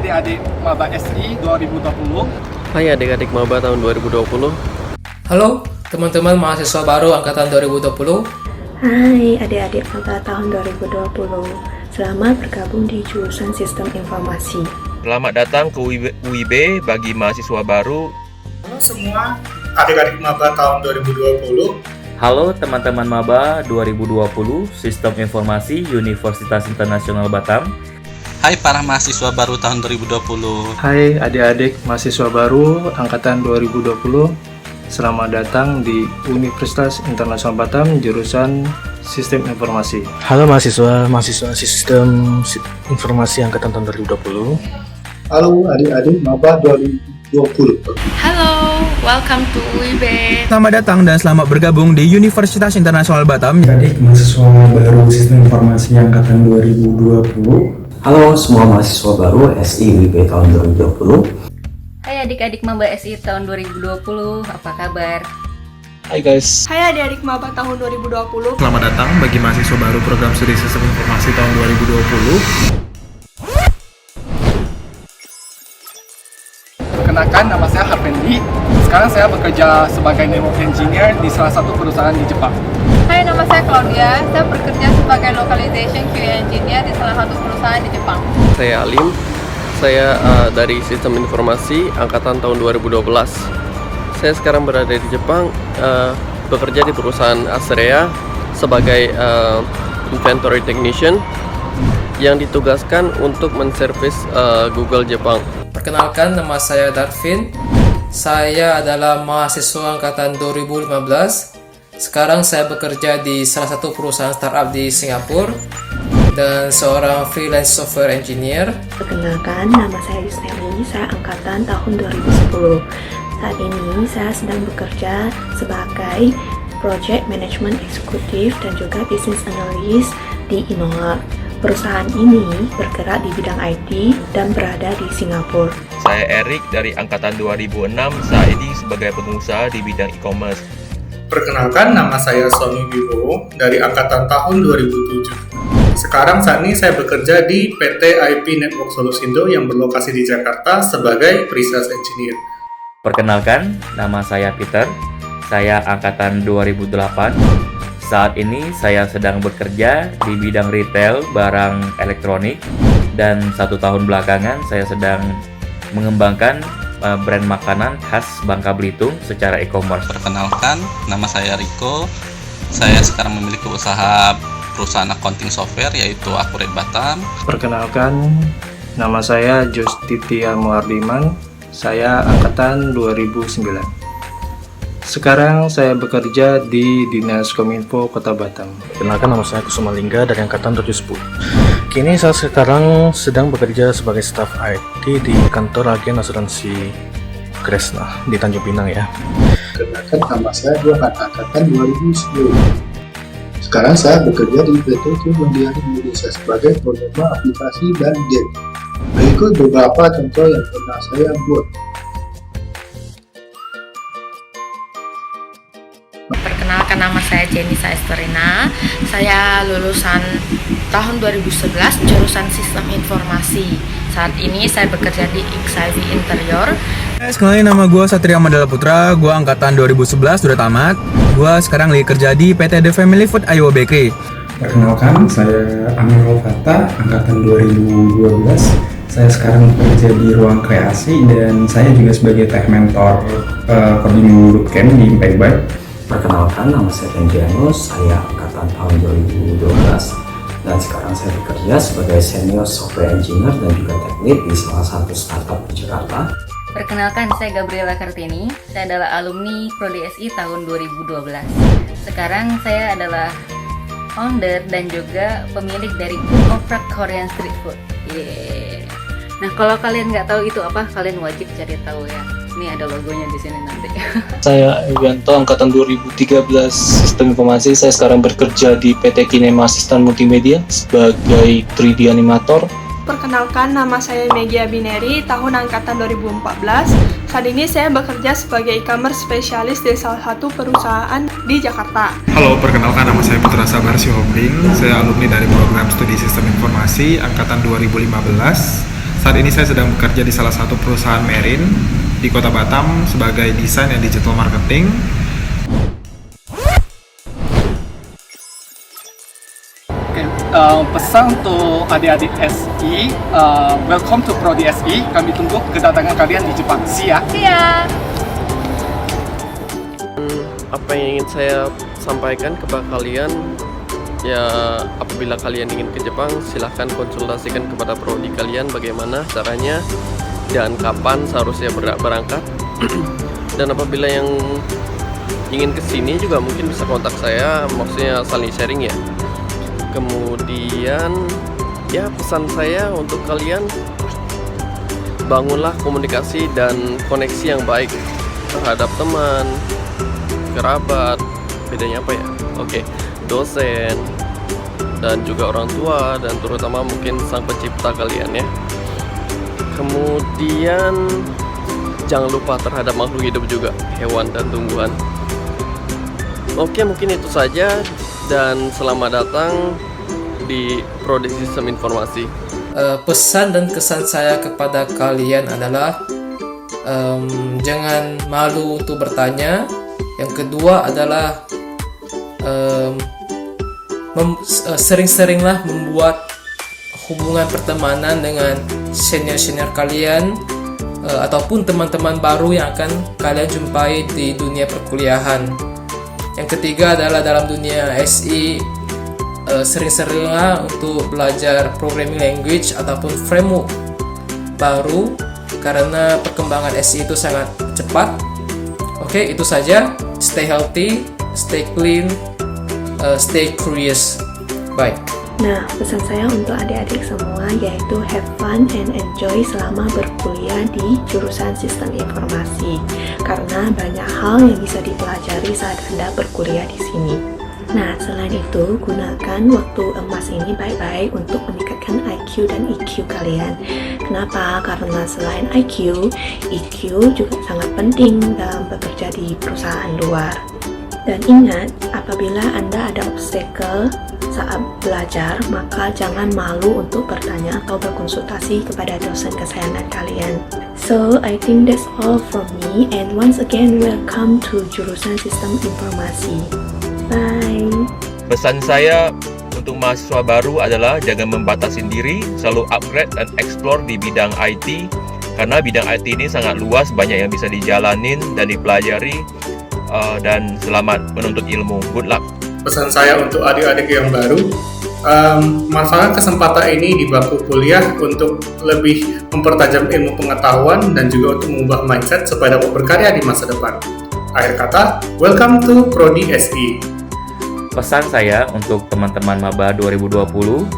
adik-adik Maba SI 2020. Hai adik-adik Maba tahun 2020. Halo teman-teman mahasiswa baru angkatan 2020. Hai adik-adik Maba tahun 2020. Selamat bergabung di jurusan Sistem Informasi. Selamat datang ke UIB bagi mahasiswa baru. Halo semua adik-adik Maba tahun 2020. Halo teman-teman Maba 2020 Sistem Informasi Universitas Internasional Batam. Hai para mahasiswa baru tahun 2020. Hai adik-adik mahasiswa baru angkatan 2020. Selamat datang di Universitas Internasional Batam jurusan Sistem Informasi. Halo mahasiswa Sistem Informasi angkatan tahun 2020. Halo adik-adik Maba 2020. Halo, welcome to UIB. Selamat datang dan selamat bergabung di Universitas Internasional Batam. Adik mahasiswa baru Sistem Informasi angkatan 2020. Halo semua mahasiswa baru SI UIB tahun 2020. Hai adik-adik Maba SI tahun 2020, apa kabar? Hai guys. Hai adik-adik Maba tahun 2020. Selamat datang bagi mahasiswa baru program studi Sistem Informasi tahun 2020. Perkenalkan, nama saya Harvendi. Sekarang saya bekerja sebagai network engineer di salah satu perusahaan di Jepang. Hai, nama saya Claudia. Saya bekerja sebagai localization QA engineer di salah satu perusahaan di Jepang. Saya Alim. Saya dari Sistem Informasi angkatan tahun 2012. Saya sekarang berada di Jepang, bekerja di perusahaan Astrea sebagai inventory technician yang ditugaskan untuk menservis Google Jepang. Perkenalkan, nama saya Darvin. Saya adalah mahasiswa angkatan 2015. Sekarang saya bekerja di salah satu perusahaan startup di Singapura dan seorang freelance software engineer. Perkenalkan, nama saya Yusneli. Saya angkatan tahun 2010. Saat ini saya sedang bekerja sebagai Project Management Executive dan juga Business Analyst di Innolab. Perusahaan ini bergerak di bidang IT dan berada di Singapura. Saya Erik dari angkatan 2006, saat ini sebagai pengusaha di bidang e-commerce. Perkenalkan, nama saya Sony Vivo dari angkatan tahun 2007. Sekarang saat ini saya bekerja di PT IP Network Solusindo yang berlokasi di Jakarta sebagai Pre-Sales Engineer. Perkenalkan, nama saya Peter. Saya angkatan 2008. Saat ini saya sedang bekerja di bidang retail barang elektronik dan 1 tahun belakangan saya sedang mengembangkan brand makanan khas Bangka Belitung secara e-commerce. Perkenalkan, nama saya Riko. Saya sekarang memiliki usaha perusahaan accounting software yaitu Accurate Batam. Perkenalkan, nama saya Justitia Muhardiman. Saya angkatan 2009. Sekarang saya bekerja di Dinas Kominfo Kota Batam. Kenalkan, nama saya Kusuma Lingga dari angkatan 2010. Kini saya sekarang sedang bekerja sebagai staf IT di kantor agen asuransi Kresna di Tanjung Pinang ya. Kenalkan, nama saya angkatan 2010. Sekarang saya bekerja di PT Bandian Indonesia sebagai programmer aplikasi dan game. Berikut beberapa contoh yang pernah saya buat. Perkenalkan, nama saya Jenny Saesterina. Saya lulusan tahun 2011 jurusan Sistem Informasi. Saat ini saya bekerja di XIV Interior. Kenalin, nama gue Satria Mandala Putra. Gue angkatan 2011, sudah tamat. Gue sekarang lagi kerja di PT The Family Food Iowa Bakery. Perkenalkan, saya Amirul Fata, angkatan 2012. Saya sekarang bekerja di ruang kreasi dan saya juga sebagai tech mentor Kodim Bootcamp di Impact Byte. Perkenalkan, nama saya Renjianus, saya angkatan tahun 2012 dan sekarang saya bekerja sebagai senior software engineer dan juga tech lead di salah satu startup di Jakarta. Perkenalkan, saya Gabriela Kartini. Saya adalah alumni Prodi SI tahun 2012. Sekarang saya adalah founder dan juga pemilik dari Oprak Korean Street Food. Yeah. Nah, kalau kalian nggak tahu itu apa, kalian wajib cari tahu ya. Ini ada logonya di sini nanti. Saya Evianto, angkatan 2013 Sistem Informasi. Saya sekarang bekerja di PT Kinema Asistan Multimedia sebagai 3D animator. Perkenalkan, nama saya Megia Bineri, tahun angkatan 2014. Saat ini saya bekerja sebagai e-commerce spesialis di salah satu perusahaan di Jakarta. Halo, perkenalkan, nama saya Putra Sabar Sihombing. Saya alumni dari program studi Sistem Informasi angkatan 2015. Saat ini saya sedang bekerja di salah satu perusahaan marine di Kota Batam sebagai desain dan digital marketing. Pesan untuk adik-adik SI, welcome to Prodi SI. Kami tunggu kedatangan kalian di Jepang. See ya. Apa yang ingin saya sampaikan kepada kalian, ya apabila kalian ingin ke Jepang, silahkan konsultasikan kepada prodi kalian bagaimana caranya dan kapan seharusnya berangkat. Dan apabila yang ingin kesini juga mungkin bisa kontak saya, maksudnya saling sharing ya. Kemudian ya pesan saya untuk kalian, bangunlah komunikasi dan koneksi yang baik terhadap teman, kerabat, bedanya apa ya? Oke, dosen, dan juga orang tua, dan terutama mungkin sang pencipta kalian ya. Kemudian jangan lupa terhadap makhluk hidup juga, hewan dan tumbuhan. Oke, mungkin itu saja, dan selamat datang di Prodi Sistem Informasi. Pesan dan kesan saya kepada kalian adalah jangan malu untuk bertanya. Yang kedua adalah sering-seringlah membuat hubungan pertemanan dengan senior-senior kalian ataupun teman-teman baru yang akan kalian jumpai di dunia perkuliahan. Yang ketiga adalah dalam dunia SI, sering-seringlah untuk belajar programming language ataupun framework baru karena perkembangan SI itu sangat cepat. Oke, itu saja. Stay healthy, stay clean, stay curious. Bye. Nah, pesan saya untuk adik-adik semua yaitu have fun and enjoy selama berkuliah di jurusan Sistem Informasi, karena banyak hal yang bisa dipelajari saat Anda berkuliah di sini. Nah, selain itu, gunakan waktu emas ini baik-baik untuk meningkatkan IQ dan EQ kalian. Kenapa? Karena selain IQ, EQ juga sangat penting dalam bekerja di perusahaan luar. Dan ingat, apabila Anda ada obstacle saat belajar, maka jangan malu untuk bertanya atau berkonsultasi kepada dosen kesayangan kalian. So, I think that's all from me, and once again, welcome to jurusan Sistem Informasi. Bye. Pesan saya untuk mahasiswa baru adalah jangan membatasi diri, selalu upgrade dan explore di bidang IT, karena bidang IT ini sangat luas, banyak yang bisa dijalanin dan dipelajari, dan selamat menuntut ilmu. Good luck. Pesan saya untuk adik-adik yang baru, manfaatkan kesempatan ini di bangku kuliah untuk lebih mempertajam ilmu pengetahuan dan juga untuk mengubah mindset supaya dapat berkarya di masa depan. Akhir kata, welcome to Prodi SI. Pesan saya untuk teman-teman maba 2020,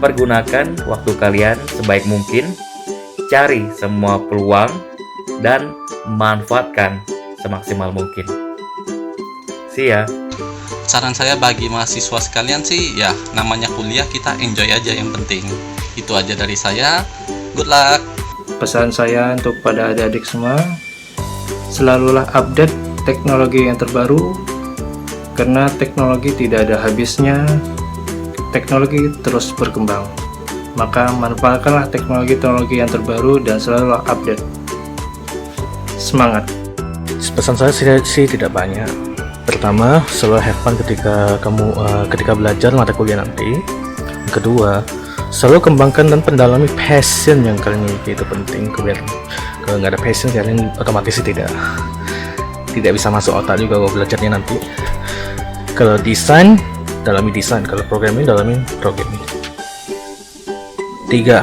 pergunakan waktu kalian sebaik mungkin, cari semua peluang, dan manfaatkan semaksimal mungkin. See ya. Saran saya bagi mahasiswa sekalian sih, ya namanya kuliah kita enjoy aja yang penting. Itu aja dari saya. Good luck. Pesan saya untuk pada adik-adik semua, selalulah update teknologi yang terbaru, karena teknologi tidak ada habisnya, teknologi terus berkembang. Maka manfaatkanlah teknologi-teknologi yang terbaru dan selalulah update. Semangat. Pesan saya sih tidak banyak. Pertama, selalu have fun ketika belajar mata kuliah nanti. Yang kedua, selalu kembangkan dan pendalami passion yang kalian miliki, itu penting. Kalau nggak ada passion, kalian otomatis tidak bisa masuk otak juga kalau belajarnya nanti. Kalau desain, dalami desain. Kalau programming, dalami programming. 3.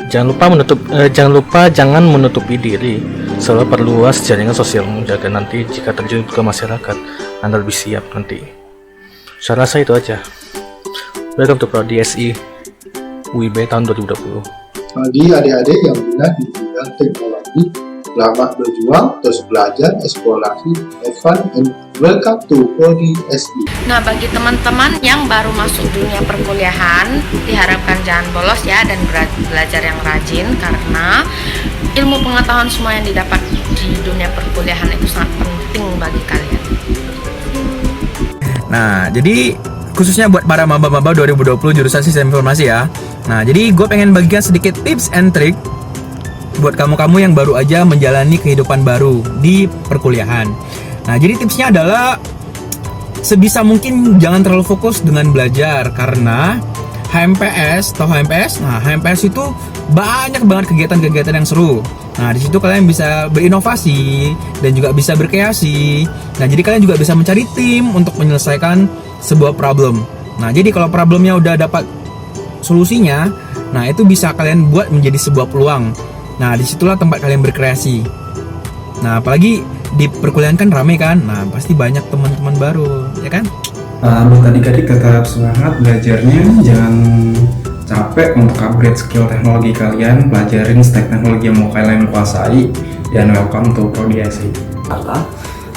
Jangan menutupi diri. Selalu perluas jaringan sosial menjaga nanti jika terjun ke masyarakat, Anda lebih siap nanti. Saya rasa itu aja. Welcome to Prodi SI UIB tahun 2020. Bagi adik-adik yang minat di bidang teknologi, selamat berjuang, terus belajar, eksplorasi, have fun, and welcome to Prodi SI. Nah, bagi teman-teman yang baru masuk dunia perkuliahan, diharapkan jangan bolos ya, dan belajar yang rajin, karena ilmu pengetahuan semua yang didapat di dunia perkuliahan itu sangat penting bagi kalian. Nah, jadi khususnya buat para maba-maba 2020 jurusan Sistem Informasi ya. Nah, jadi gue pengen bagikan sedikit tips and trick buat kamu-kamu yang baru aja menjalani kehidupan baru di perkuliahan. Nah, jadi tipsnya adalah sebisa mungkin jangan terlalu fokus dengan belajar, karena HMPS, tahu HMPS? Nah, HMPS itu banyak banget kegiatan-kegiatan yang seru. Nah, di situ kalian bisa berinovasi dan juga bisa berkreasi. Nah, jadi kalian juga bisa mencari tim untuk menyelesaikan sebuah problem. Nah, jadi kalau problemnya udah dapat solusinya, nah itu bisa kalian buat menjadi sebuah peluang. Nah, disitulah tempat kalian berkreasi. Nah, apalagi di perkuliahan kan rame kan, nah pasti banyak teman-teman baru, ya kan? Buat adik-adik tetap semangat belajarnya, jangan capek untuk upgrade skill teknologi kalian, pelajarin stack teknologi yang mau kalian kuasai, dan welcome to Prodi SI.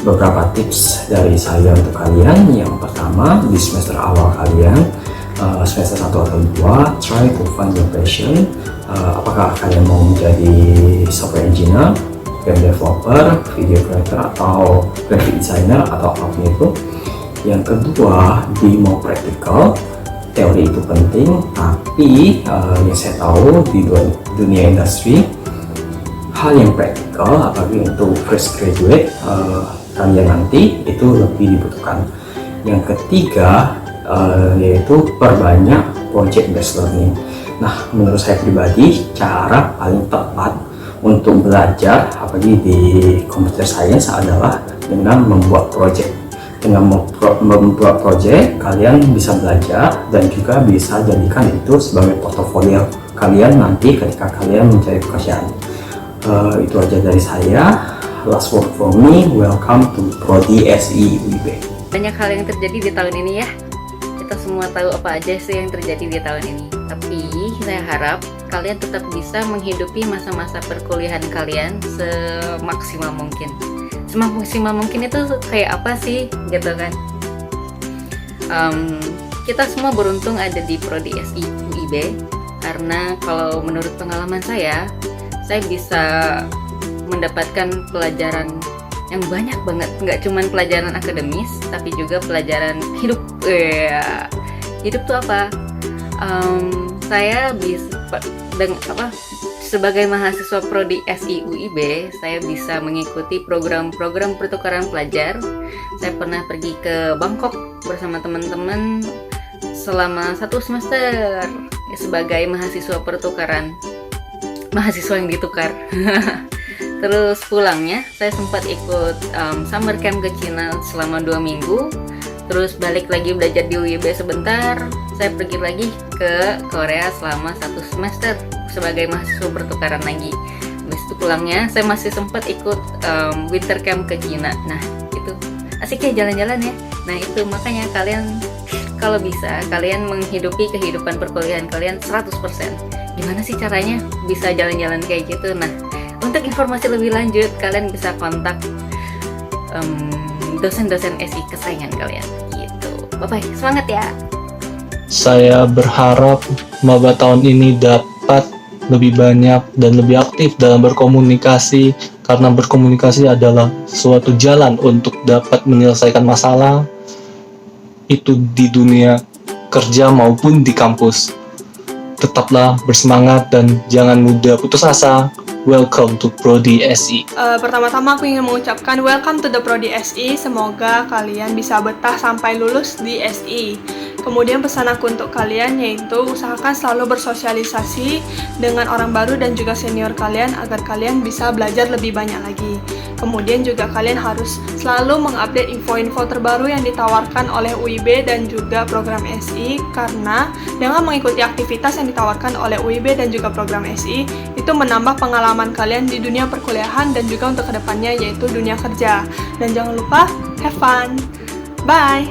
Beberapa tips dari saya untuk kalian. Yang pertama, di semester awal kalian, semester 1 atau 2, try to find your passion. Apakah kalian mau menjadi software engineer, game developer, video creator, atau graphic designer, atau apapun itu. Yang kedua, be more practical. Teori itu penting, tapi yang saya tahu di dunia industri, hal yang praktikal, apalagi untuk fresh graduate kalian nanti, itu lebih dibutuhkan. Yang ketiga, yaitu perbanyak project based learning. Nah, menurut saya pribadi, cara paling tepat untuk belajar apalagi di computer science adalah dengan membuat project. Dengan membuat project, kalian bisa belajar dan juga bisa jadikan itu sebagai portofolio kalian nanti ketika kalian mencari pekerjaan. Itu aja dari saya. Last word for me, welcome to Prodi SI UIB. Banyak hal yang terjadi di tahun ini ya. Kita semua tahu apa aja sih yang terjadi di tahun ini. Tapi saya harap kalian tetap bisa menghidupi masa-masa perkuliahan kalian semaksimal mungkin. Semaksimal mungkin itu kayak apa sih gitu kan? Kita semua beruntung ada di Prodi SI UIB, karena kalau menurut pengalaman saya bisa mendapatkan pelajaran yang banyak banget, nggak cuman pelajaran akademis tapi juga pelajaran hidup. Hidup tuh apa? Saya bisa sebagai mahasiswa Prodi SI UIB, saya bisa mengikuti program-program pertukaran pelajar. Saya pernah pergi ke Bangkok bersama teman-teman selama 1 semester sebagai mahasiswa pertukaran, mahasiswa yang ditukar. Terus pulangnya saya sempat ikut summer camp ke Cina selama 2 minggu. Terus balik lagi belajar di UIB sebentar. Saya pergi lagi ke Korea selama 1 semester sebagai mahasiswa pertukaran lagi. Habis itu pulangnya saya masih sempat ikut winter camp ke Cina. Nah itu asiknya jalan-jalan ya. Nah itu makanya kalian kalau bisa kalian menghidupi kehidupan perkuliahan kalian 100%. Gimana sih caranya bisa jalan-jalan kayak gitu? Nah, untuk informasi lebih lanjut, kalian bisa kontak dosen-dosen SI kesayangan kalian. Gitu. Bye-bye, semangat ya! Saya berharap maba tahun ini dapat lebih banyak dan lebih aktif dalam berkomunikasi, karena berkomunikasi adalah suatu jalan untuk dapat menyelesaikan masalah, itu di dunia kerja maupun di kampus. Tetaplah bersemangat dan jangan mudah putus asa. Welcome to Prodi SI. Pertama-tama aku ingin mengucapkan welcome to the Prodi SI. Semoga kalian bisa betah sampai lulus di SI. Kemudian pesan aku untuk kalian yaitu usahakan selalu bersosialisasi dengan orang baru dan juga senior kalian agar kalian bisa belajar lebih banyak lagi. Kemudian juga kalian harus selalu mengupdate info-info terbaru yang ditawarkan oleh UIB dan juga program SI, karena dengan mengikuti aktivitas yang ditawarkan oleh UIB dan juga program SI itu menambah pengalaman kalian di dunia perkuliahan dan juga untuk kedepannya yaitu dunia kerja. Dan jangan lupa have fun. Bye.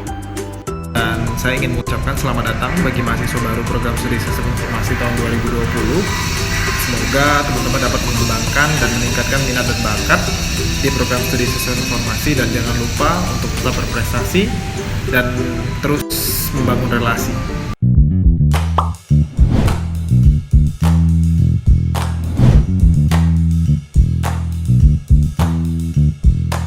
Dan saya ingin mengucapkan selamat datang bagi mahasiswa baru program studi sistem informasi tahun 2020. Semoga teman-teman dapat mengembangkan dan meningkatkan minat dan bakat di program studi sistem informasi, dan jangan lupa untuk tetap berprestasi dan terus membangun relasi.